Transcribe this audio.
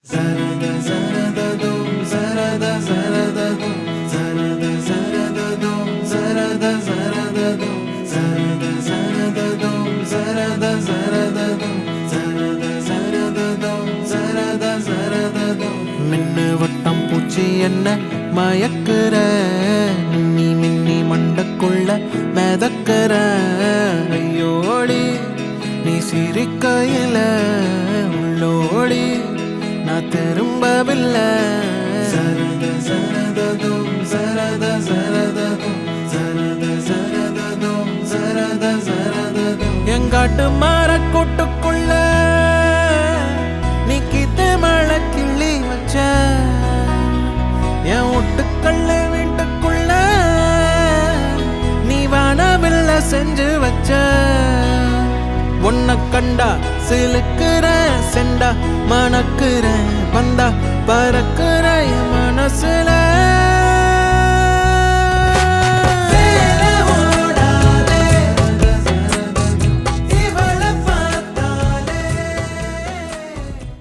Sarada sarada dum sarada sarada dum sarada sarada dum sarada sarada dum sarada sarada dum sarada sarada dum sarada sarada dum sarada sarada dum மின்னு வட்டம் பூச்சி என்ன மயக்குற மின்னி மின்னி மண்டக்குள்ள மிதக்குற ஐயோடி நீ சிரிக்கையில உள்ளோடி நான் திரும்பவில்லை சரத சரததும் சரத சரததும் சரத சரததும் சரத சரததும் எங்காட்டு மரக்கூட்டுக்குள்ள நீ கீத்து மழை கிள்ளி வச்ச என் ஒட்டுக்கல்ல வீட்டுக்குள்ள நீ வானவில்ல செஞ்சு வச்ச உன்னை கண்டா சிலுக்குற செண்டா மணக்குற வந்தா பறக்குற என் மனசு